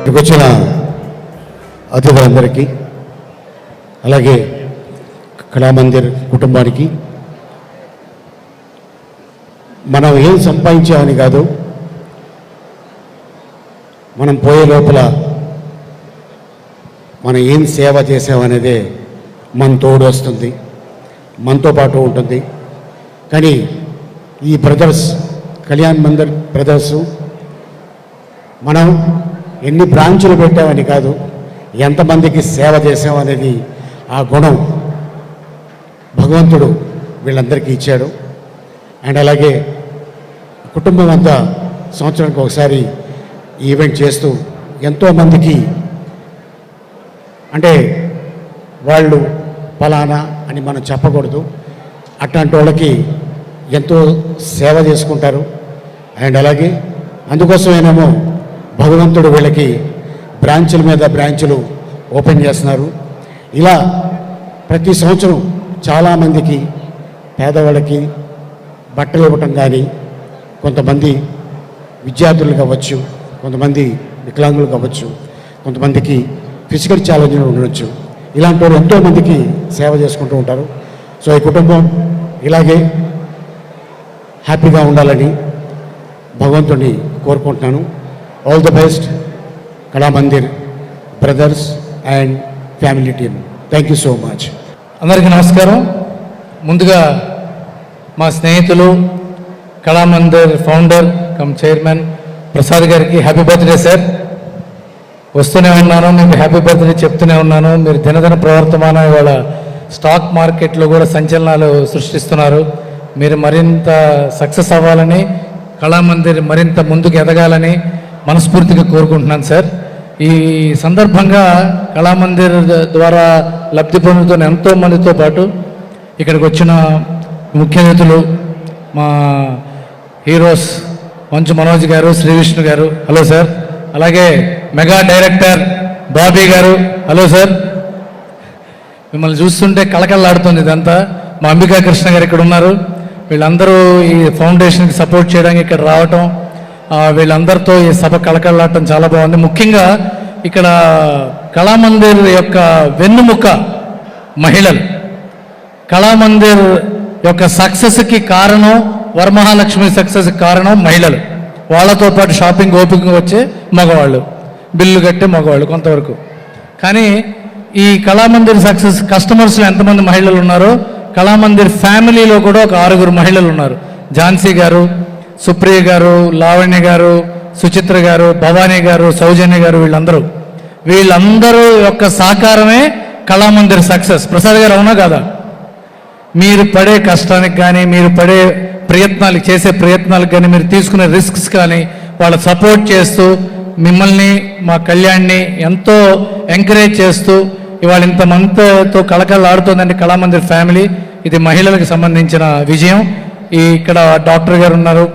ఇక్కడికి వచ్చిన అతిథులందరికీ అలాగే కళామందిర్ కుటుంబానికి మనం ఏం సంపాదించామని కాదు, మనం పోయే లోపల మనం ఏం సేవ చేసామనేదే మన తోడు వస్తుంది, మనతో పాటు ఉంటుంది. కానీ ఈ బ్రదర్స్, కళ్యాణ్ మందిర్ బ్రదర్సు, మనం ఎన్ని బ్రాంచులు పెట్టామని కాదు, ఎంతమందికి సేవ చేసామనేది ఆ గుణం భగవంతుడు వీళ్ళందరికీ ఇచ్చాడు. అండ్ అలాగే కుటుంబం అంతా సంవత్సరానికి ఒకసారి ఈవెంట్ చేస్తూ ఎంతోమందికి, అంటే వాళ్ళు ఫలానా అని మనం చెప్పకూడదు, అట్లాంటి వాళ్ళకి ఎంతో సేవ చేసుకుంటారు. అండ్ అలాగే అందుకోసమేనేమో భగవంతుడు వీళ్ళకి బ్రాంచుల మీద బ్రాంచులు ఓపెన్ చేస్తున్నారు. ఇలా ప్రతి సంవత్సరం చాలామందికి పేదవాళ్ళకి బట్టలు ఇవ్వటం కానీ, కొంతమంది విద్యార్థులు కావచ్చు, కొంతమంది వికలాంగులు కావచ్చు, కొంతమందికి ఫిజికల్ ఛాలెంజ్లు ఉండవచ్చు, ఇలాంటి వాళ్ళు ఎంతోమందికి సేవ చేసుకుంటూ ఉంటారు. సో ఈ కుటుంబం ఇలాగే హ్యాపీగా ఉండాలని భగవంతుడిని కోరుకుంటున్నాను. All the best Kalamandir brothers and family team. Thank you so much. అందరికీ నమస్కారం. ముందుగా మా స్నేహితులు Kalamandir founder come chairman Prasad గారికి హ్యాపీ బర్త్డే సార్. వస్తూనే ఉన్నాను, మీకు హ్యాపీ బర్త్డే చెప్తూనే ఉన్నాను. మీరు దినదిన ప్రవర్తమానం ఇవాళ స్టాక్ మార్కెట్లో కూడా సంచలనాలు సృష్టిస్తున్నారు. మీరు మరింత సక్సెస్ అవ్వాలని, కళామందిర్ మరింత ముందుకు ఎదగాలని మనస్ఫూర్తిగా కోరుకుంటున్నాను సార్. ఈ సందర్భంగా కళామందిర్ ద్వారా లబ్ధి పొందుతున్న ఎంతోమందితో పాటు ఇక్కడికి వచ్చిన ముఖ్య అతిథులు మా హీరోస్ మంచు మనోజ్ గారు, శ్రీ విష్ణు గారు, హలో సార్. అలాగే మెగా డైరెక్టర్ బాబీ గారు, హలో సార్. మిమ్మల్ని చూస్తుంటే కళకళలాడుతుంది ఇదంతా. మా అంబికా కృష్ణ గారు ఇక్కడ ఉన్నారు. వీళ్ళందరూ ఈ ఫౌండేషన్కి సపోర్ట్ చేయడానికి ఇక్కడ రావటం, వీళ్ళందరితో ఈ సభ కళకళలాడటం చాలా బాగుంది. ముఖ్యంగా ఇక్కడ కళామందిర్ యొక్క వెన్నుముక మహిళలు. కళామందిర్ యొక్క సక్సెస్కి కారణం, వరమహాలక్ష్మి సక్సెస్కి కారణం మహిళలు. వాళ్ళతో పాటు షాపింగ్ ఓపిక వచ్చే మగవాళ్ళు, బిల్లు కట్టే మగవాళ్ళు కొంతవరకు. కానీ ఈ కళామందిర్ సక్సెస్ కస్టమర్స్లో ఎంతమంది మహిళలు ఉన్నారో, కళామందిర్ ఫ్యామిలీలో కూడా ఒక 6 మహిళలు ఉన్నారు. ఝాన్సీ గారు, సుప్రియ గారు, లావణ్య గారు, సుచిత్ర గారు, భవానీ గారు, సౌజన్య గారు, వీళ్ళందరూ యొక్క సహకారమే కళామందిర్ సక్సెస్. ప్రసాద్ గారు అవునా కాదా? మీరు పడే కష్టానికి కానీ, మీరు పడే ప్రయత్నాలకు, చేసే ప్రయత్నాలకు కానీ, మీరు తీసుకునే రిస్క్స్ కానీ వాళ్ళ సపోర్ట్ చేస్తూ, మిమ్మల్ని మా కళ్యాణ్ని ఎంతో ఎంకరేజ్ చేస్తూ ఇవాళ ఇంతమందితో కళకళలాడుతుందండి కళామందిర్ ఫ్యామిలీ. ఇది మహిళలకు సంబంధించిన విజయం. ఇక్కడ డాక్టర్ గారు ఉన్నారు,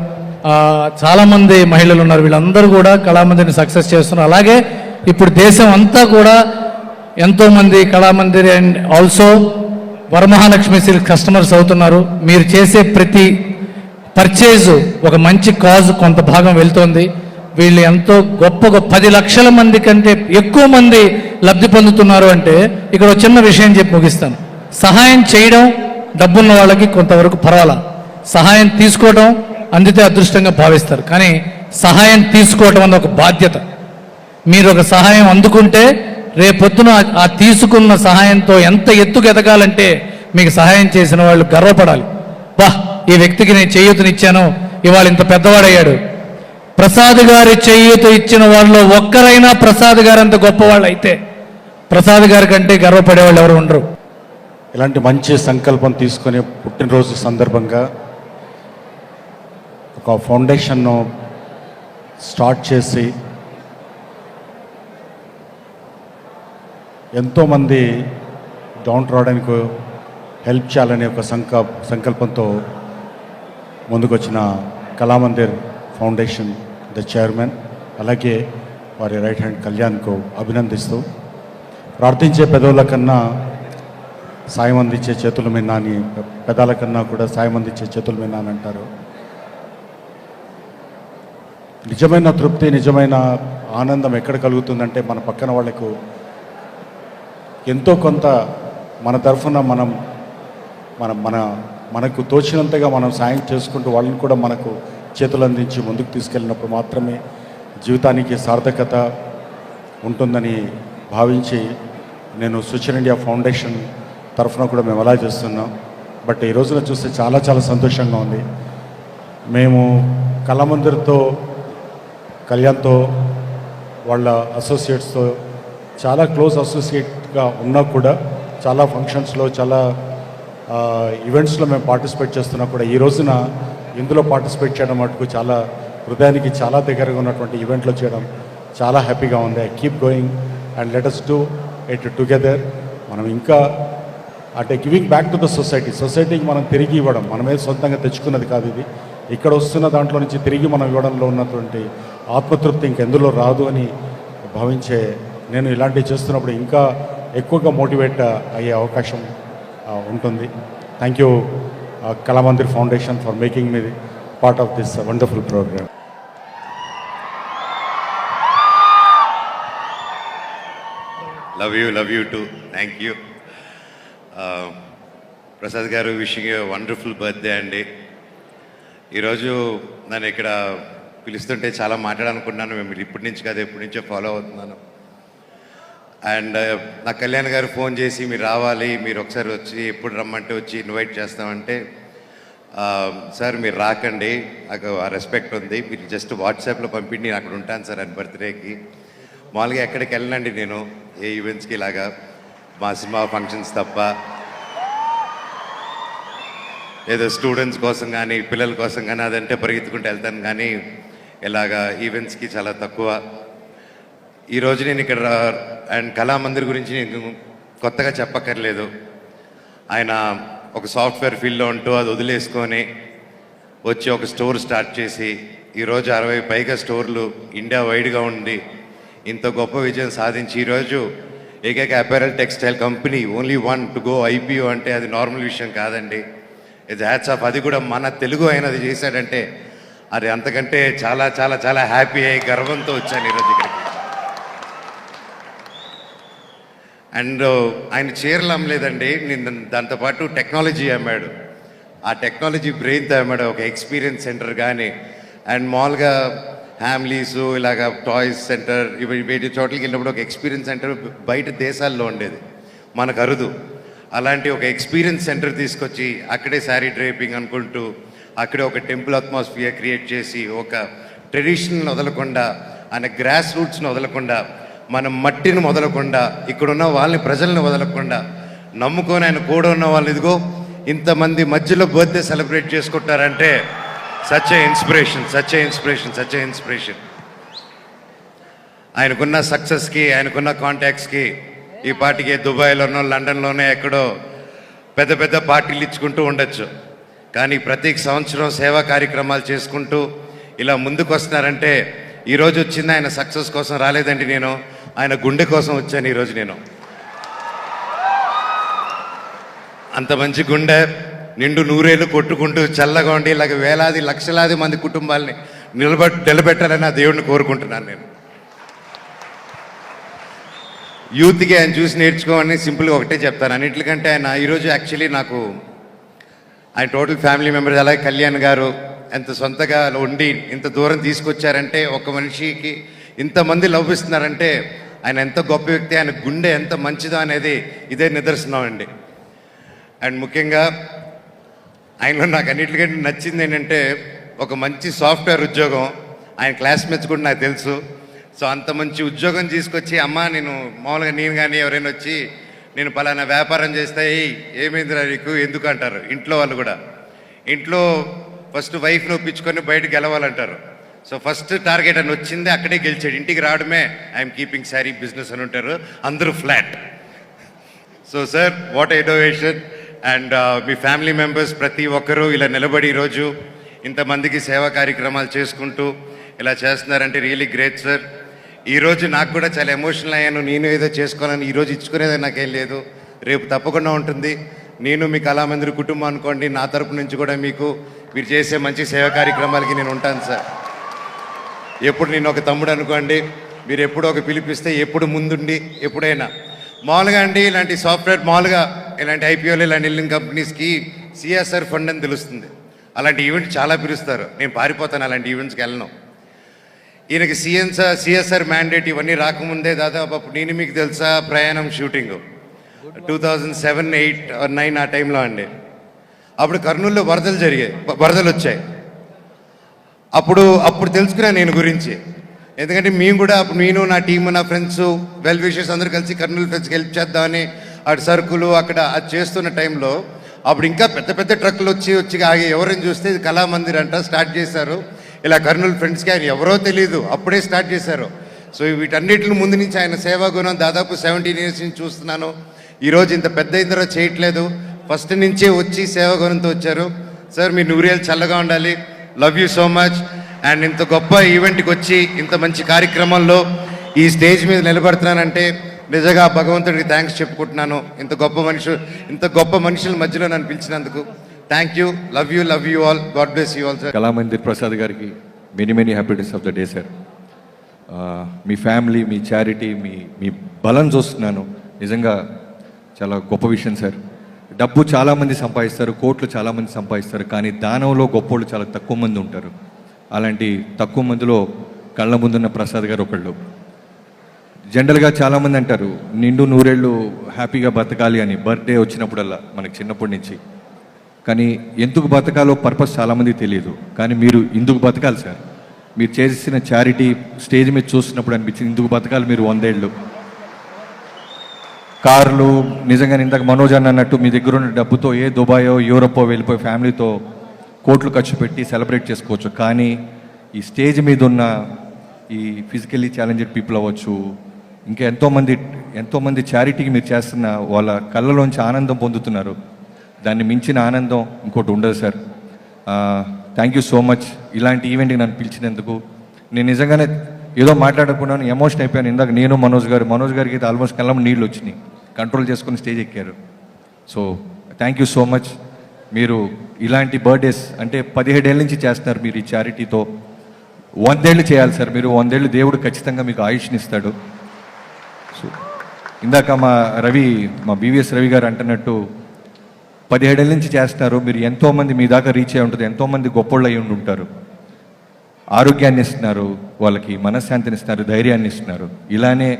చాలామంది మహిళలు ఉన్నారు. వీళ్ళందరూ కూడా కళామందిర్ని సక్సెస్ చేస్తున్నారు. అలాగే ఇప్పుడు దేశం అంతా కూడా ఎంతోమంది Kalamandir and also Varamahalakshmi silk customers అవుతున్నారు. మీరు చేసే ప్రతి పర్చేజు ఒక మంచి కాజ్ కొంత భాగం వెళ్తోంది. వీళ్ళు ఎంతో గొప్ప 10 లక్షల మంది కంటే ఎక్కువ మంది లబ్ధి పొందుతున్నారు. అంటే ఇక్కడ ఒక చిన్న విషయం చెప్పి ముగిస్తాను. సహాయం చేయడం డబ్బున్న వాళ్ళకి కొంతవరకు పర్వాలా, సహాయం తీసుకోవడం అందితే అదృష్టంగా భావిస్తారు. కానీ సహాయం తీసుకోవడం అన్న ఒక బాధ్యత. మీరు ఒక సహాయం అందుకుంటే రేపొద్దున ఆ తీసుకున్న సహాయంతో ఎంత ఎత్తుకు ఎదగాలంటే మీకు సహాయం చేసిన వాళ్ళు గర్వపడాలి. ఈ వ్యక్తికి నేను చేయూతనిచ్చాను, ఇవాళ ఇంత పెద్దవాడయ్యాడు. ప్రసాద్ గారి చేయూత ఇచ్చిన వాళ్ళలో ఒక్కరైనా ప్రసాద్ గారు అంత గొప్పవాళ్ళు అయితే ప్రసాద్ గారి కంటే గర్వపడేవాళ్ళు ఎవరు ఉండరు. ఇలాంటి మంచి సంకల్పం తీసుకొని పుట్టినరోజు సందర్భంగా ఒక ఫౌండేషన్ను స్టార్ట్ చేసి ఎంతోమంది డౌన్ రావడానికి హెల్ప్ చేయాలనే ఒక సంకల్పంతో ముందుకొచ్చిన కళామందిర్ ఫౌండేషన్ ద చైర్మన్, అలాగే వారి రైట్ హ్యాండ్ కళ్యాణ్కు అభినందిస్తూ, ప్రార్థించే పెదవుల కన్నా సాయం అందించే చేతుల మీద అని, పెదాల కన్నా కూడా సాయం అందించే చేతుల మీద అని అంటారు. నిజమైన తృప్తి, నిజమైన ఆనందం ఎక్కడ కలుగుతుందంటే మన పక్కన వాళ్ళకు ఎంతో కొంత మన తరఫున మనం మన మన మనకు తోచినంతగా మనం సాయం చేసుకుంటూ వాళ్ళని కూడా మనకు చేతులు అందించి ముందుకు తీసుకెళ్ళినప్పుడు మాత్రమే జీవితానికి సార్థకత ఉంటుందని భావించి నేను సుచర్ ఇండియా ఫౌండేషన్ తరఫున కూడా మేము అలా చేస్తున్నాం. బట్ ఈ రోజున చూస్తే చాలా చాలా సంతోషంగా ఉంది. మేము కళామందిర్తో, కళ్యాణ్తో, వాళ్ళ అసోసియేట్స్తో చాలా క్లోజ్ అసోసియేట్గా ఉన్నా కూడా చాలా ఫంక్షన్స్లో, చాలా ఈవెంట్స్లో మేము పార్టిసిపేట్ చేస్తున్నా కూడా ఈ రోజున ఇందులో పార్టిసిపేట్ చేయడం మటుకు చాలా హృదయానికి చాలా దగ్గరగా ఉన్నటువంటి ఈవెంట్లో చేయడం చాలా హ్యాపీగా ఉంది. I keep going and let us do it together. మనం ఇంకా అంటే గివింగ్ బ్యాక్ టు ద సొసైటీకి మనం తిరిగి ఇవ్వడం, మనమే సొంతంగా తెచ్చుకున్నది కాదు ఇది. ఇక్కడ వస్తున్న దాంట్లో నుంచి తిరిగి మనం ఇవ్వడంలో ఉన్నటువంటి ఆత్మతృప్తి ఇంకెందులో రాదు అని భావించే నేను ఇలాంటివి చేస్తున్నప్పుడు ఇంకా ఎక్కువగా మోటివేట్ అయ్యే అవకాశం ఉంటుంది. Thank you Kalamandir foundation for making me part of this wonderful programme. Love you too. Thank you. Prasad garu, wishing you wonderful birthday అండి. ఈరోజు నన్ను ఇక్కడ పిలుస్తుంటే చాలా మాట్లాడాలనుకున్నాను. మేము ఇప్పటి నుంచి కాదు, ఎప్పటి నుంచో ఫాలో అవుతున్నాను. అండ్ నా కళ్యాణ్ గారు ఫోన్ చేసి మీరు రావాలి, మీరు ఒకసారి వచ్చి ఎప్పుడు రమ్మంటే వచ్చి ఇన్వైట్ చేస్తామంటే, సార్ మీరు రాకండి, నాకు ఆ రెస్పెక్ట్ ఉంది, మీరు జస్ట్ వాట్సాప్లో పంపిండి నేను అక్కడ ఉంటాను సార్ అని బర్త్డేకి. మామూలుగా ఎక్కడికి వెళ్ళండి నేను, ఏ ఈవెంట్స్కి ఇలాగా మా సినిమా ఫంక్షన్స్ తప్ప, ఏదో స్టూడెంట్స్ కోసం కానీ పిల్లల కోసం కానీ అదంటే పరిగెత్తుకుంటూ వెళ్తాను, కానీ ఇలాగా ఈవెంట్స్కి చాలా తక్కువ. ఈరోజు నేను ఇక్కడ అండ్ కళామందిర్ గురించి నేను కొత్తగా చెప్పక్కర్లేదు. ఆయన ఒక సాఫ్ట్వేర్ ఫీల్డ్లో ఉంటూ అది వదిలేసుకొని వచ్చి ఒక స్టోర్ స్టార్ట్ చేసి ఈరోజు 60 పైగా స్టోర్లు ఇండియా వైడ్గా ఉండి ఇంత గొప్ప విజయం సాధించి ఈరోజు ఏకైక apparel textile company only one to go IPO అంటే అది నార్మల్ విషయం కాదండి. ఇది హ్యాట్స్ ఆఫ్. అది కూడా మన తెలుగు అయినది చేశాడంటే అది అంతకంటే చాలా చాలా చాలా హ్యాపీ అయ్యి గర్వంతో వచ్చాను ఈరోజు ఇక్కడికి. అండ్ ఆయన చీరలు అమ్మలేదండి, నేను దాంతోపాటు టెక్నాలజీ అమ్మాడు. ఆ టెక్నాలజీ బ్రెయిన్తో అమ్మాడు. ఒక ఎక్స్పీరియన్స్ సెంటర్ కానీ అండ్ మామూలుగా ఫ్యామిలీస్ ఇలాగ టాయ్స్ సెంటర్ ఇవి వేటి చోట్లకి వెళ్ళినప్పుడు ఒక ఎక్స్పీరియన్స్ సెంటర్ బయట దేశాల్లో ఉండేది, మనకు అరుదు. అలాంటి ఒక ఎక్స్పీరియన్స్ సెంటర్ తీసుకొచ్చి అక్కడే శారీ డ్రేపింగ్ అనుకుంటూ అక్కడే ఒక టెంపుల్ అట్మాస్ఫియర్ క్రియేట్ చేసి ఒక ట్రెడిషన్ని వదలకుండా, ఆయన గ్రాస్ రూట్స్ని వదలకుండా, మన మట్టిని వదలకుండా, ఇక్కడున్న వాళ్ళని ప్రజల్ని వదలకుండా నమ్ముకొని ఆయన కూడా ఉన్న వాళ్ళు ఇదిగో ఇంతమంది మధ్యలో బర్త్డే సెలబ్రేట్ చేసుకుంటారంటే సచ్ ఏ ఇన్స్పిరేషన్. ఆయనకున్న సక్సెస్కి, ఆయనకున్న కాంటాక్ట్స్కి ఈ పార్టీకి దుబాయ్లోనో లండన్లోనే ఎక్కడో పెద్ద పెద్ద పార్టీలు ఇచ్చుకుంటూ ఉండొచ్చు, కానీ ప్రతి సంవత్సరం సేవా కార్యక్రమాలు చేసుకుంటూ ఇలా ముందుకు వస్తున్నారంటే ఈరోజు వచ్చింది ఆయన సక్సెస్ కోసం రాలేదండి, నేను ఆయన గుండె కోసం వచ్చాను ఈరోజు. నేను అంత మంచి గుండె నిండు నూరేళ్ళు కొట్టుకుంటూ చల్లగా ఉండి ఇలాగ వేలాది లక్షలాది మంది కుటుంబాలని నిలబెట్టాలని ఆ దేవుడిని కోరుకుంటున్నాను. నేను యూత్కి ఆయన చూసి నేర్చుకోమని సింపుల్గా ఒకటే చెప్తాను. అన్నింటికంటే ఆయన ఈరోజు యాక్చువల్లీ నాకు ఆయన టోటల్ ఫ్యామిలీ మెంబర్స్ అలాగే కళ్యాణ్ గారు ఎంత సొంతగా ఉండి ఇంత దూరం తీసుకొచ్చారంటే, ఒక మనిషికి ఇంతమంది లభిస్తున్నారంటే ఆయన ఎంత గొప్ప వ్యక్తి, ఆయన గుండె ఎంత మంచిదో అనేది ఇదే నిదర్శనం అండి. అండ్ ముఖ్యంగా ఆయనలో నాకు అన్నిటికంటే నచ్చింది ఏంటంటే ఒక మంచి సాఫ్ట్వేర్ ఉద్యోగం. ఆయన క్లాస్మేట్స్ కూడా నాకు తెలుసు. సో అంత మంచి ఉద్యోగం తీసుకొచ్చి అమ్మ నేను మామూలుగా నేను కానీ ఎవరైనా వచ్చి నేను పలానా వ్యాపారం చేస్తే ఏమైందిరా నీకు ఎందుకు అంటారు ఇంట్లో వాళ్ళు కూడా. ఇంట్లో ఫస్ట్ వైఫ్ని ఒప్పించుకొని బయటకు గెలవాలంటారు. సో ఫస్ట్ టార్గెట్ అని వచ్చింది, అక్కడే గెలిచాడు. ఇంటికి రావడమే ఐఎమ్ కీపింగ్ శారీ బిజినెస్ అని ఉంటారు, అందరూ flat. So sir what innovation. And me family members ప్రతి ఒక్కరూ ఇలా నిలబడి ఈరోజు ఇంతమందికి సేవా కార్యక్రమాలు చేసుకుంటూ ఇలా చేస్తున్నారంటే రియలీ గ్రేట్ సార్. ఈరోజు నాకు కూడా చాలా ఎమోషనల్ అయ్యాను. నేను ఏదో చేసుకోవాలని ఈరోజు ఇచ్చుకునేది నాకేం లేదు, రేపు తప్పకుండా ఉంటుంది. నేను మీ కళామందిర్ కుటుంబం అనుకోండి, నా తరపు నుంచి కూడా మీకు మీరు చేసే మంచి సేవా కార్యక్రమాలకి నేను ఉంటాను సార్. ఎప్పుడు నేను ఒక తమ్ముడు అనుకోండి, మీరు ఎప్పుడు ఒక పిలిపిస్తే ఎప్పుడు ముందుండి ఎప్పుడైనా మామూలుగా అండి ఇలాంటి సాఫ్ట్వేర్ మామూలుగా ఇలాంటి ఐపీఓలు ఇలాంటి బిల్డింగ్ కంపెనీస్కి సిఎస్ఆర్ ఫండ్ అని తెలుస్తుంది. అలాంటి ఈవెంట్ చాలా పిలుస్తారు. నేను పారిపోతాను, అలాంటి ఈవెంట్స్కి వెళ్ళను. ఈయనకి సిఎస్ఆర్ మ్యాండేట్ ఇవన్నీ రాకముందే దాదాపు అప్పుడు నేను మీకు తెలుసా ప్రయాణం షూటింగ్ 2007, 8 or 9 ఆ టైంలో అండి. అప్పుడు కర్నూలులో వరదలు వచ్చాయి. అప్పుడు తెలుసుకున్నాను నేను గురించి. ఎందుకంటే మేము కూడా అప్పుడు నేను నా టీము నా ఫ్రెండ్స్ వెల్ విషర్స్ అందరూ కలిసి కర్నూలు ఫ్రెండ్స్కి హెల్ప్ చేద్దామని అటు సరుకులు అక్కడ అది చేస్తున్న టైంలో అప్పుడు ఇంకా పెద్ద పెద్ద ట్రక్కులు వచ్చి ఆగి ఎవరిని చూస్తే ఇది కళామందిర్ అంట స్టార్ట్ చేశారు. ఇలా కర్నూలు ఫ్రెండ్స్కి ఆయన ఎవరో తెలియదు, అప్పుడే స్టార్ట్ చేశారు. సో వీటన్నిటిని ముందు నుంచి ఆయన సేవా గుణం దాదాపు 17 years నుంచి చూస్తున్నాను. ఈరోజు ఇంత పెద్ద ఇద్దరు చేయట్లేదు, ఫస్ట్ నుంచే వచ్చి సేవా గుణంతో వచ్చారు. సార్ మీ నూరేళ్ళు చల్లగా ఉండాలి. Love you so much. And ఇంత గొప్ప ఈవెంట్కి వచ్చి ఇంత మంచి కార్యక్రమంలో ఈ స్టేజ్ మీద నిలబడుతున్నానంటే నిజంగా భగవంతుడికి థ్యాంక్స్ చెప్పుకుంటున్నాను. ఇంత గొప్ప మనుషుల మధ్యలో నన్ను పిలిచినందుకు thank you. Love you all. God bless you all sir. Kalamandir Prasad గారికి many happiness of the day sir. మీ ఫ్యామిలీ, మీ చారిటీ, మీ బలం చూస్తున్నాను. నిజంగా చాలా గొప్ప విషయం సార్. డబ్బు చాలామంది సంపాదిస్తారు, కోట్లు చాలామంది సంపాదిస్తారు, కానీ దానంలో గొప్పోళ్ళు చాలా తక్కువ మంది ఉంటారు. అలాంటి తక్కువ మందిలో కళ్ళ ముందున్న ప్రసాద్ గారు ఒకళ్ళు. జనరల్గా చాలామంది అంటారు నిండు నూరేళ్ళు హ్యాపీగా బతకాలి అని, బర్త్డే వచ్చినప్పుడల్లా మనకి చిన్నప్పటి నుంచి. కానీ ఎందుకు బతకాలో పర్పస్ చాలామందికి తెలియదు. కానీ మీరు ఇందుకు బతకాలి సార్. మీరు చేసిన చారిటీ స్టేజ్ మీద చూస్తున్నప్పుడు అనిపించింది ఇందుకు బతకాలి మీరు 100 ఏళ్ళు. కార్లు నిజంగా ఇందాక మనోజ్ అన్నట్టు మీ దగ్గర ఉన్న డబ్బుతో ఏ దుబాయో యూరోపో వెళ్ళిపోయి ఫ్యామిలీతో కోట్లు ఖర్చు పెట్టి సెలబ్రేట్ చేసుకోవచ్చు. కానీ ఈ స్టేజ్ మీద ఉన్న ఈ ఫిజికల్లీ ఛాలెంజ్డ్ పీపుల్ అవ్వచ్చు, ఇంకా ఎంతోమంది చారిటీకి మీరు చేస్తున్న వాళ్ళ కళ్ళలోంచి ఆనందం పొందుతున్నారు. దాన్ని మించిన ఆనందం ఇంకోటి ఉండదు sir. Thank you so much ఇలాంటి ఈవెంట్కి నన్ను పిలిచినందుకు. నేను నిజంగానే ఏదో మాట్లాడకున్నాను, ఎమోషన్ అయిపోయాను. ఇందాక నేను మనోజ్ గారికి అయితే ఆల్మోస్ట్ కళ్ళం నీళ్ళు వచ్చినాయి, కంట్రోల్ చేసుకుని స్టేజ్ ఎక్కారు. So thank you so much. మీరు ఇలాంటి బర్త్డేస్ అంటే 17 ఏళ్ళ నుంచి చేస్తున్నారు మీరు ఈ చారిటీతో. 100 ఏళ్ళు చేయాలి సార్ మీరు. 100 ఏళ్ళు దేవుడు ఖచ్చితంగా మీకు ఆయుష్ని ఇస్తాడు. సో ఇందాక మా బీవీఎస్ రవి గారు అంటున్నట్టు 17 ఏళ్ళ నుంచి చేస్తున్నారు మీరు. ఎంతోమంది మీ దాకా రీచ్ అయి ఉంటుంది, ఎంతోమంది గొప్పోళ్ళు అయి ఉంటారు. ఆరోగ్యాన్ని ఇస్తున్నారు, వాళ్ళకి మనశ్శాంతిని ఇస్తున్నారు, ధైర్యాన్ని ఇస్తున్నారు. ఇలానే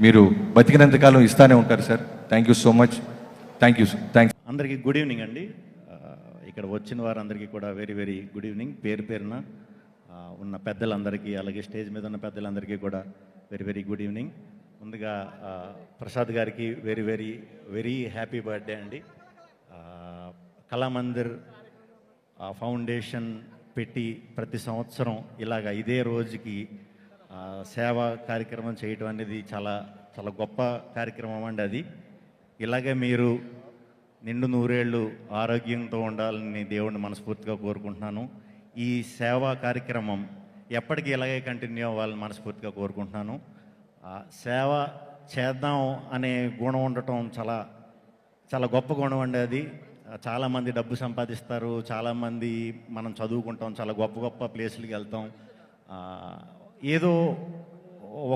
మీరు బతికినంతకాలం ఇస్తానే ఉంటారు sir. Thank you so much. Thanks. అందరికీ గుడ్ ఈవినింగ్ అండి. ఇక్కడ వచ్చిన వారందరికీ కూడా వెరీ గుడ్ ఈవినింగ్. పేరున ఉన్న పెద్దలందరికీ, అలాగే స్టేజ్ మీద ఉన్న పెద్దలందరికీ కూడా వెరీ గుడ్ ఈవినింగ్. ముందుగా ప్రసాద్ గారికి వెరీ హ్యాపీ బర్త్డే అండి. కళామందిర్ ఫౌండేషన్ పెట్టి ప్రతి సంవత్సరం ఇలాగ ఇదే రోజుకి సేవా కార్యక్రమం చేయటం అనేది చాలా చాలా గొప్ప కార్యక్రమం అండి. అది ఇలాగే మీరు నిండు నూరేళ్ళు ఆరోగ్యంతో ఉండాలని దేవుడిని మనస్ఫూర్తిగా కోరుకుంటున్నాను. ఈ సేవా కార్యక్రమం ఎప్పటికీ ఇలాగే కంటిన్యూ అవ్వాలని మనస్ఫూర్తిగా కోరుకుంటున్నాను. సేవ చేద్దాం అనే గుణం ఉండటం చాలా చాలా గొప్ప గుణం అండి. అది చాలామంది డబ్బు సంపాదిస్తారు, చాలామంది మనం చదువుకుంటాం, చాలా గొప్ప ప్లేసులకి వెళ్తాం. ఏదో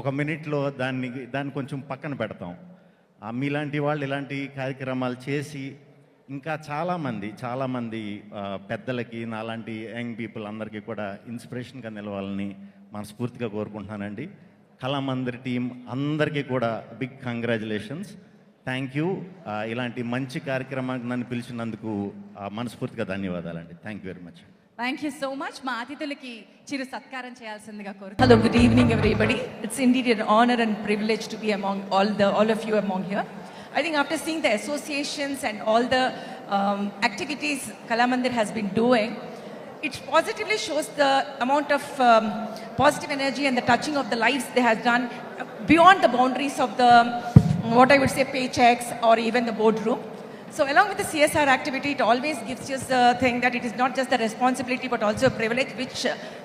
ఒక మినిట్లో దాన్ని కొంచెం పక్కన పెడతాం. మీలాంటి వాళ్ళు ఇలాంటి కార్యక్రమాలు చేసి ఇంకా చాలామంది పెద్దలకి, నాలాంటి యంగ్ పీపుల్ అందరికీ కూడా ఇన్స్పిరేషన్గా నిలవాలని మనస్ఫూర్తిగా కోరుకుంటున్నానండి. కళామందిర్ టీం అందరికీ కూడా బిగ్ కంగ్రాచులేషన్స్. Thank you. ఇలాంటి మంచి కార్యక్రమానికి నన్ను పిలిచినందుకు మనస్ఫూర్తిగా ధన్యవాదాలండి. Thank you very much. Thank you so much. మా అతిథులకి చిరు సత్కారం చేయాల్సిందిగా కోరుతున్నాను. Hello, good evening everybody. It's indeed an honor and privilege to be among all of you among here. I think after seeing the associations and all the activities Kalamandir has been doing, it positively shows the amount of positive energy and the touching of the lives they have done beyond the boundaries of the what I would say paychecks or even the boardroom. So along with the CSR activity, it always gives us the thing that it is not just the responsibility but also a privilege which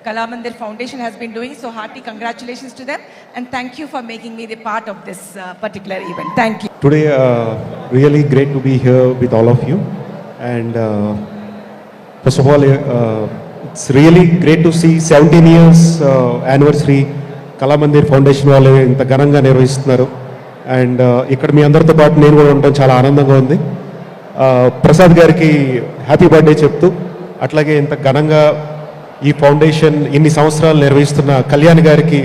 Kalamandir Foundation has been doing. So hearty congratulations to them and thank you for making me the part of this particular event. Thank you. Today, really great to be here with all of you. And first of all, it's really great to see 17 years anniversary Kalamandir foundation వాళ్ళు ఇంత ఘనంగా నిర్వహిస్తున్నారు. And ఇక్కడ మీ అందరితో పాటు నేను కూడా ఉండడం చాలా ఆనందంగా ఉంది. ప్రసాద్ గారికి హ్యాపీ బర్త్డే చెప్తూ, అట్లాగే ఇంత ఘనంగా ఈ ఫౌండేషన్ ఇన్ని సంవత్సరాలు నిర్వహిస్తున్న కళ్యాణ్ గారికి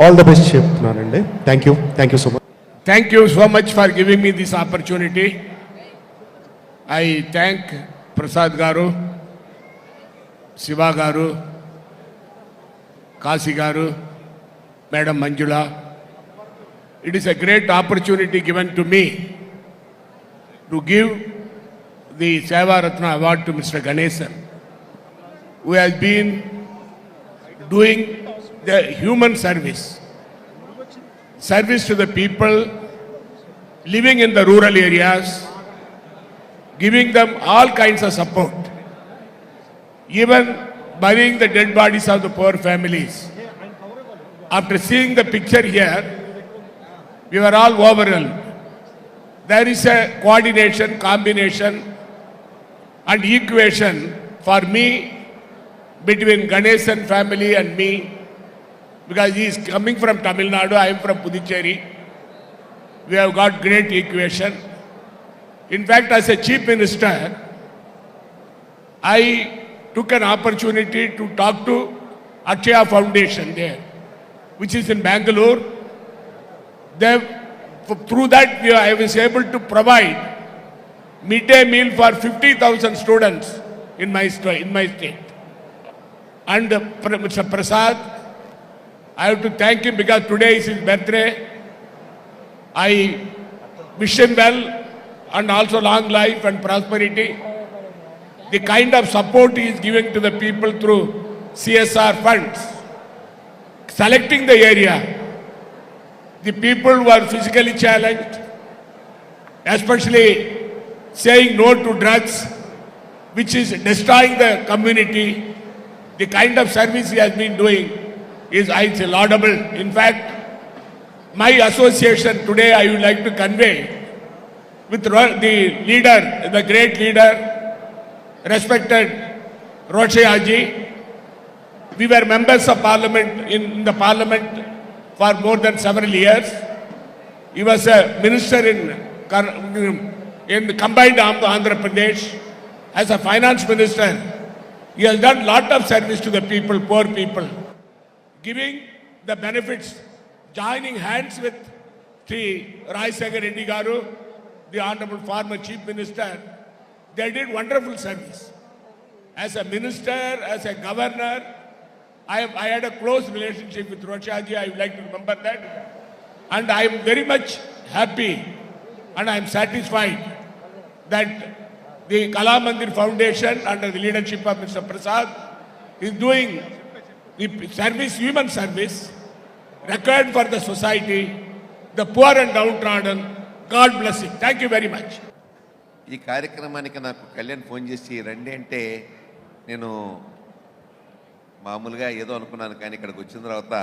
ఆల్ ద బెస్ట్ చెప్తున్నానండి. Thank you so much. Thank you so much for giving me this opportunity. I thank Prasad Garu, Siva Garu, Kasi Garu, Madam Manjula. It is a great opportunity given to me to give the Seva Ratna Award to Mr. Ganesan, who has been doing the human service to the people living in the rural areas, giving them all kinds of support, even burying the dead bodies of the poor families. After seeing the picture here, we were all overwhelmed. There is a coordination, combination and equation for me between Ganesan family and me, because he is coming from Tamil Nadu, I am from Puducherry. We have got great equation. In fact, as a chief minister, I took an opportunity to talk to Akshaya Foundation there, which is in Bangalore. Through that, I was able to provide midday meal for 50,000 students in my state. And Mr. Prasad, I have to thank him because today is his birthday. I wish him well and also long life and prosperity. The kind of support he is giving to the people through CSR funds, selecting the area, the people who are physically challenged, especially saying no to drugs, which is destroying the community. The kind of service he has been doing is laudable. In fact, my association today I would like to convey with the leader, the great leader, respected Rocheaji. We were members of parliament in the parliament for more than several years. He was a minister in the combined Andhra Pradesh. As a finance minister, he has done lot of service to the people, poor people, giving the benefits, joining hands with Sri Rajshekhar Reddy Garu, the honorable former chief minister. They did wonderful service. As a minister, as a governor, I had a close relationship with Rochaji. I would like to remember that. And I am very much happy and I am satisfied that the Kalamandir Foundation under the leadership of Mr. Prasad is doing the service, human service, required for the society, the poor and downtrodden. God bless you. Thank you very much. ఈ కార్యక్రమానికి నాకు Kalyan phone చేసి రండి అంటే నేను మామూలుగా ఏదో అనుకున్నాను, కానీ ఇక్కడికి వచ్చిన తర్వాత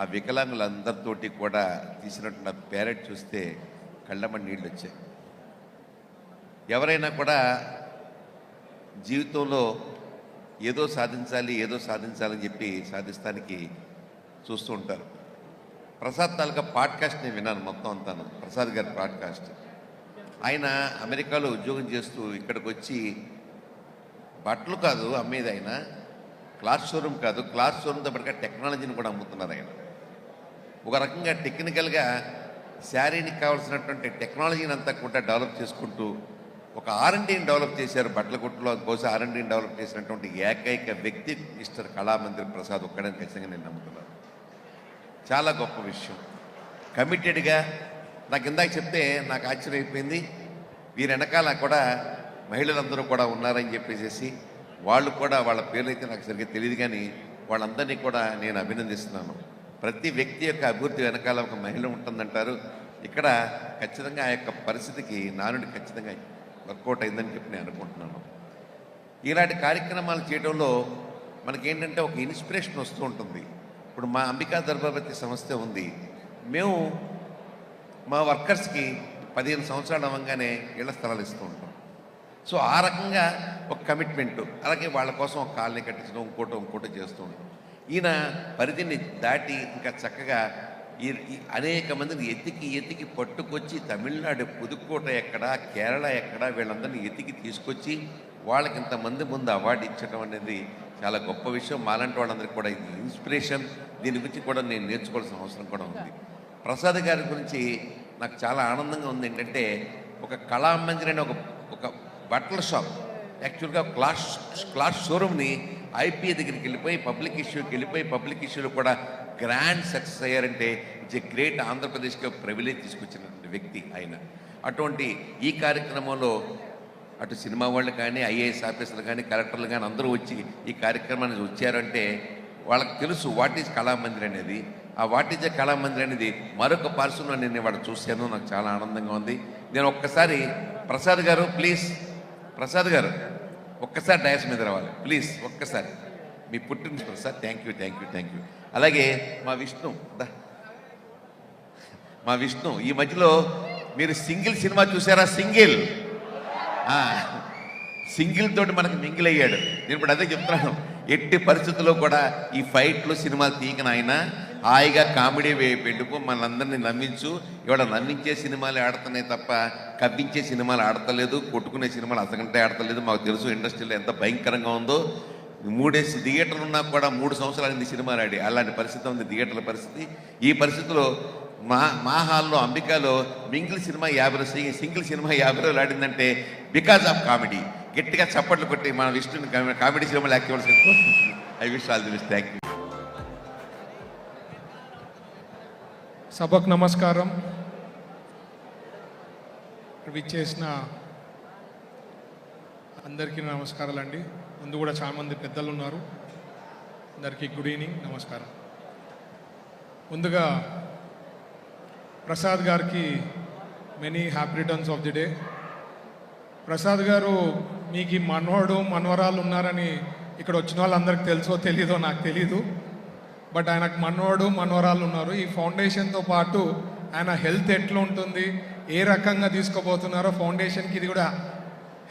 ఆ వికలాంగులందరితోటి కూడా తీసినట్టు పేరెట్ చూస్తే కళ్ళమని నీళ్ళు వచ్చాయి. ఎవరైనా కూడా జీవితంలో ఏదో సాధించాలని చెప్పి సాధిస్తానికి చూస్తూ ఉంటారు. ప్రసాద్ తాలూకా పాడ్కాస్ట్ నేను విన్నాను మొత్తం అంతాను, ప్రసాద్ గారి పాడ్కాస్ట్. ఆయన అమెరికాలో ఉద్యోగం చేస్తూ ఇక్కడికి వచ్చి బట్టలు కాదు అమ్మేది, ఆయన క్లాత్ షోరూమ్ కాదు, క్లాత్ షోరూమ్తో పాటుగా టెక్నాలజీని కూడా అమ్ముతున్నారు. ఆయన ఒక రకంగా టెక్నికల్గా శారీకి కావాల్సినటువంటి టెక్నాలజీని అంతా కూడా డెవలప్ చేసుకుంటూ ఒక R&Dని డెవలప్ చేశారు. బట్టల కొట్టులో బహుశా R&Dని డెవలప్ చేసినటువంటి ఏకైక వ్యక్తి మిస్టర్ కళామందిర్ ప్రసాద్ ఒక్కడని ఖచ్చితంగా నేను నమ్ముతున్నాను. చాలా గొప్ప విషయం. కమిటెడ్గా నాకు ఇందాక చెప్తే నాకు ఆశ్చర్యం అయిపోయింది. వీరి వెనకాల కూడా మహిళలందరూ కూడా ఉన్నారని చెప్పేసి, వాళ్ళు కూడా వాళ్ళ పేర్లు అయితే నాకు సరిగ్గా తెలియదు, కానీ వాళ్ళందరినీ కూడా నేను అభినందిస్తున్నాను. ప్రతి వ్యక్తి యొక్క అభివృద్ధి వెనకాల ఒక మహిళ ఉంటుందంటారు. ఇక్కడ ఖచ్చితంగా ఆ యొక్క పరిస్థితికి నానుడి ఖచ్చితంగా వర్కౌట్ అయిందని చెప్పి నేను అనుకుంటున్నాను. ఇలాంటి కార్యక్రమాలు చేయడంలో మనకేంటంటే ఒక ఇన్స్పిరేషన్ వస్తూ ఉంటుంది. ఇప్పుడు మా అంబికా దర్బావతి సంస్థ ఉంది. మేము మా వర్కర్స్కి 15 సంవత్సరాలు అవ్వగానే ఇళ్ల స్థలాలు ఇస్తూ ఉంటాం. సో ఆ రకంగా ఒక కమిట్మెంటు, అలాగే వాళ్ళ కోసం ఒక కాలనీ కట్టించడం, ఇంకోటి చేస్తూ ఉంటాం. ఈయన పరిధిని దాటి ఇంకా చక్కగా అనేక మందిని ఎతికి పట్టుకొచ్చి తమిళనాడు పుదుక్కోట ఎక్కడ, కేరళ ఎక్కడ, వీళ్ళందరినీ ఎతికి తీసుకొచ్చి వాళ్ళకి ఇంతమంది ముందు అవార్డు ఇచ్చడం అనేది చాలా గొప్ప విషయం. మాలాంటి వాళ్ళందరికీ కూడా ఇది ఇన్స్పిరేషన్. దీని గురించి కూడా నేను నేర్చుకోవాల్సిన అవసరం కూడా ఉంది. ప్రసాద్ గారి గురించి నాకు చాలా ఆనందంగా ఉంది. ఏంటంటే ఒక కళామందిర్ అనే ఒక బట్టల షాప్, యాక్చువల్గా క్లాస్ షోరూమ్ని ఐపీఏ దగ్గరికి వెళ్ళిపోయి పబ్లిక్ ఇష్యూలో కూడా గ్రాండ్ సక్సెస్ అయ్యారంటే ఇట్స్ ఎ గ్రేట్. ఆంధ్రప్రదేశ్కి ప్రివిలేజ్ తీసుకొచ్చినటువంటి వ్యక్తి ఆయన. అటువంటి ఈ కార్యక్రమంలో అటు సినిమా వాళ్ళు కానీ, ఐఏఎస్ ఆఫీసర్లు కానీ, కలెక్టర్లు కానీ అందరూ వచ్చి ఈ కార్యక్రమానికి వచ్చారంటే వాళ్ళకి తెలుసు వాట్ ఈజ్ కళామందిర్ అనేది. ఆ వాట్ ఈజ్ ఎ కళామందిర్ అనేది మరొక పర్సన్లో నేను వాడు చూశాను. నాకు చాలా ఆనందంగా ఉంది. నేను ఒక్కసారి ప్రసాద్ గారు ప్లీజ్, ప్రసాద్ గారు ఒక్కసారి డయాస్ మీద రావాలి ప్లీజ్, ఒక్కసారి. మీ పుట్టిన ప్రసాద్, థ్యాంక్ యూ. అలాగే మా విష్ణు ఈ మధ్యలో మీరు సింగిల్ సినిమా చూసారా? సింగిల్ తోటి మనకు మింగిల్ అయ్యాడు. నేను ఇప్పుడు అదే చెప్తున్నాను, ఎట్టి పరిస్థితుల్లో కూడా ఈ ఫైట్లు సినిమాలు తీయకన ఆయన హాయిగా కామెడీ పెట్టుకో మనందరినీ నవ్వించు. ఇవాళ నవ్వించే సినిమాలు ఆడుతున్నాయి తప్ప కవ్వించే సినిమాలు ఆడతలేదు, కొట్టుకునే సినిమాలు అసగంటే ఆడతలేదు. మాకు తెలుసు ఇండస్ట్రీలో ఎంత భయంకరంగా ఉందో. 3 థియేటర్లు ఉన్నా కూడా 3 సంవత్సరాలు సినిమాలు ఆడి అలాంటి పరిస్థితి ఉంది థియేటర్ల పరిస్థితి. ఈ పరిస్థితిలో మా హాల్లో అంబికాలో సింగిల్ సినిమా 50 రోజులు ఆడిందంటే బికాజ్ ఆఫ్ కామెడీ. గట్టిగా చప్పట్లు కొట్టి మన విష్ణుని కామెడీ సినిమాలు actives. I wish all the best. Thank you. సభకు నమస్కారం. విచ్చేసిన అందరికీ నమస్కారాలండి. ముందు కూడా చాలామంది పెద్దలు ఉన్నారు, అందరికీ గుడ్ ఈవినింగ్, నమస్కారం. ముందుగా ప్రసాద్ గారికి many happy returns of the day. Prasad గారు మీకు మనవరాలు ఉన్నారని ఇక్కడ వచ్చిన వాళ్ళందరికీ తెలుసో తెలీదో నాకు తెలీదు, బట్ ఆయనకు మనవరాలు ఉన్నారు. ఈ ఫౌండేషన్తో పాటు ఆయన హెల్త్ ఎట్లా ఉంటుంది, ఏ రకంగా తీసుకోబోతున్నారో ఫౌండేషన్కి, ఇది కూడా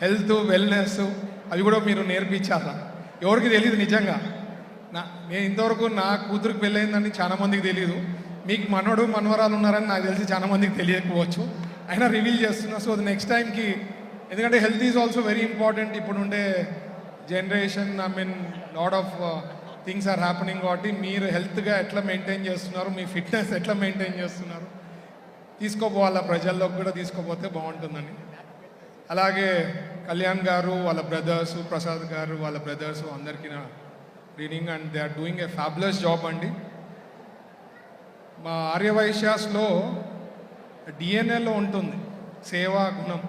హెల్త్ వెల్నెస్ అవి కూడా మీరు నేర్పించారా? ఎవరికి తెలియదు నిజంగా. నేను ఇంతవరకు నా కూతురికి పెళ్ళయిందని చాలామందికి తెలియదు. మీకు మనవరాలు ఉన్నారని నాకు తెలిసి చాలామందికి తెలియకపోవచ్చు. అయినా రివీల్ చేస్తున్నా. సో నెక్స్ట్ టైంకి, ఎందుకంటే health is also very important. ఇప్పుడు ఉండే generation, lot of things are happening. కాబట్టి మీరు హెల్త్గా ఎట్లా మెయింటైన్ చేస్తున్నారు, మీ ఫిట్నెస్ ఎట్లా మెయింటైన్ చేస్తున్నారు తీసుకోపోవాలా, ప్రజల్లోకి కూడా తీసుకోపోతే బాగుంటుందని. అలాగే కళ్యాణ్ గారు వాళ్ళ బ్రదర్సు, ప్రసాద్ గారు వాళ్ళ బ్రదర్సు అందరికీ నా reading. And they are doing a fabulous job అండి. మా ఆర్యవైశ్యాస్లో డిఎన్ఏలో ఉంటుంది సేవా గుణం.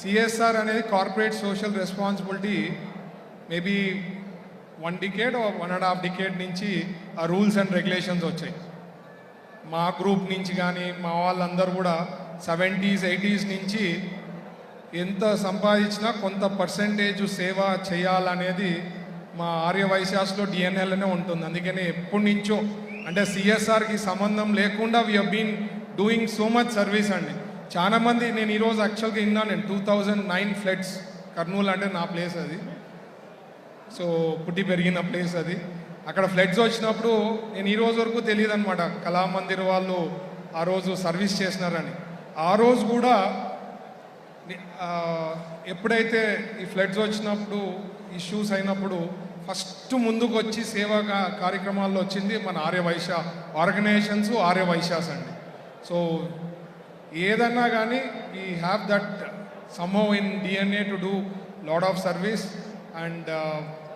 సిఎస్ఆర్ అనేది corporate social responsibility. Maybe 1 decade or 1.5 decade నుంచి ఆ రూల్స్ అండ్ రెగ్యులేషన్స్ వచ్చాయి. మా గ్రూప్ నుంచి కానీ మా వాళ్ళందరూ కూడా 70s 80s నుంచి ఎంత సంపాదించినా కొంత పర్సెంటేజ్ సేవ చేయాలనేది మా ఆర్యవైశ్యాస్లో డిఎన్ఏలోనే ఉంటుంది. అందుకని ఎప్పటి నుంచో, అంటే సిఎస్ఆర్కి సంబంధం లేకుండా we have been doing so much service అండి. చాలామంది, నేను ఈరోజు యాక్చువల్గా విన్నాను, నేను 2009 ఫ్లడ్స్, కర్నూలు అంటే నా ప్లేస్ అది, సో పుట్టి పెరిగిన ప్లేస్ అది. అక్కడ ఫ్లడ్స్ వచ్చినప్పుడు నేను ఈ రోజు వరకు తెలియదు అనమాట కళామందిర్ వాళ్ళు ఆ రోజు సర్వీస్ చేసినారని. ఆ రోజు కూడా ఎప్పుడైతే ఈ ఫ్లడ్స్ వచ్చినప్పుడు, ఇష్యూస్ అయినప్పుడు ఫస్ట్ ముందుకు వచ్చి సేవా కార్యక్రమాల్లో వచ్చింది మన ఆర్యవైశ్య ఆర్గనైజేషన్స్, ఆర్యవైశ్యాస్ అండి. సో ఏదన్నా కానీ we have that somehow in DNA to do lot of service. And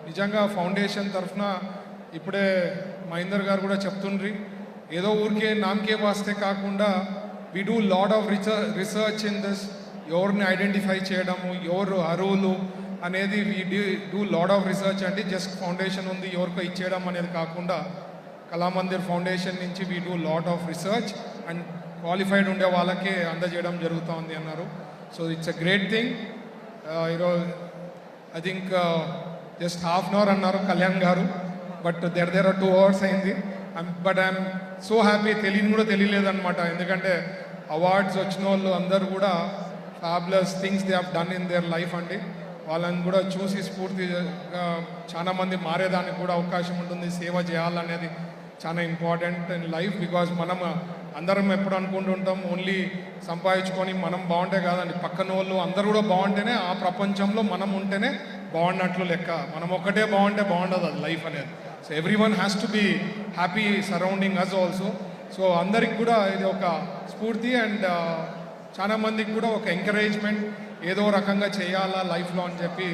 నిజంగా ఫౌండేషన్ తరఫున ఇప్పుడే మహేందర్ గారు కూడా చెప్తుండ్రి, ఏదో ఊరికే నామకే వాస్తే కాకుండా we do lot of research in this. ఎవరిని ఐడెంటిఫై చేయడము, ఎవరు అరువులు అనేది we do lot of research అండి. జస్ట్ ఫౌండేషన్ ఉంది ఎవరికో ఇచ్చేయడం అనేది కాకుండా కళామందిర్ ఫౌండేషన్ నుంచి we do lot of research and qualified ఉండే వాళ్ళకే అందజేయడం జరుగుతుంది అన్నారు. So it's a great thing. ఈరోజు I think just ½ an hour అన్నారు కళ్యాణ్ గారు, బట్ దేర్ ఆర్ 2 hours అయింది. But I'm so happy. తెలియని కూడా తెలియలేదన్నమాట. ఎందుకంటే అవార్డ్స్ వచ్చిన వాళ్ళు అందరూ కూడా fabulous things they have done in their life అండి. వాళ్ళని కూడా చూసి స్ఫూర్తిగా చాలా మంది మారేదానికి కూడా అవకాశం ఉంటుంది. సేవ చేయాలనేది చాలా ఇంపార్టెంట్ ఇన్ లైఫ్. బికాజ్ మనం అందరం ఎప్పుడు అనుకుంటుంటాం ఓన్లీ సంపాదించుకొని మనం బాగుంటే కాదండి, పక్కన వాళ్ళు అందరూ కూడా బాగుంటేనే ఆ ప్రపంచంలో మనం ఉంటేనే బాగున్నట్లు లెక్క. మనం ఒక్కటే బాగుంటే బాగుండదు అది లైఫ్ అనేది. So everyone has to be happy surrounding us also. So అందరికి కూడా ఇది ఒక స్ఫూర్తి అండ్ చాలా మందికి కూడా ఒక ఎంకరేజ్మెంట్, ఏదో రకంగా చేయాలా లైఫ్లో అని చెప్పి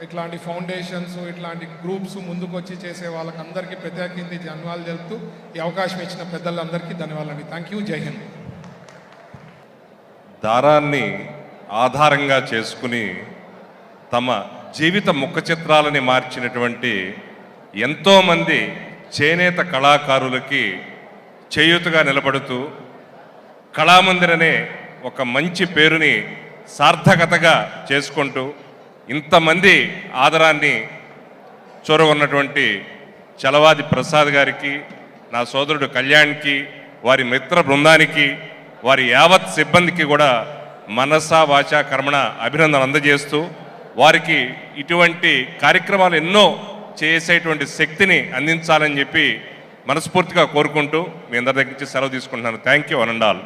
ఇట్లాంటి ఫౌండేషన్స్ ఇట్లాంటి గ్రూప్స్ ముందుకు వచ్చి చేసే వాళ్ళకి అందరికీ ప్రత్యేకించి ధన్యవాదాలు తెలుపుతూ ఈ అవకాశం ఇచ్చిన పెద్దలందరికీ ధన్యవాదాలు. Thank you. జై హింద్. దారాన్ని ఆధారంగా చేసుకుని తమ జీవిత ముఖ చిత్రాలని మార్చినటువంటి ఎంతోమంది చేనేత కళాకారులకి చేయూతగా నిలబడుతూ కళామందిర్ అనే ఒక మంచి పేరుని సార్థకతగా చేసుకుంటూ ఇంతమంది ఆదరాన్ని చూరగొన్నటువంటి చలవాది ప్రసాద్ గారికి, నా సోదరుడు కళ్యాణ్కి, వారి మిత్ర బృందానికి, వారి యావత్ సిబ్బందికి కూడా మనసా వాచా కర్మణ అభినందనలు అందజేస్తూ వారికి ఇటువంటి కార్యక్రమాలు ఎన్నో చేసేటువంటి శక్తిని అందించాలని చెప్పి మనస్ఫూర్తిగా కోరుకుంటూ మీ అందరి దగ్గర నుంచి సెలవు తీసుకుంటున్నాను. Thank you అనండాల్.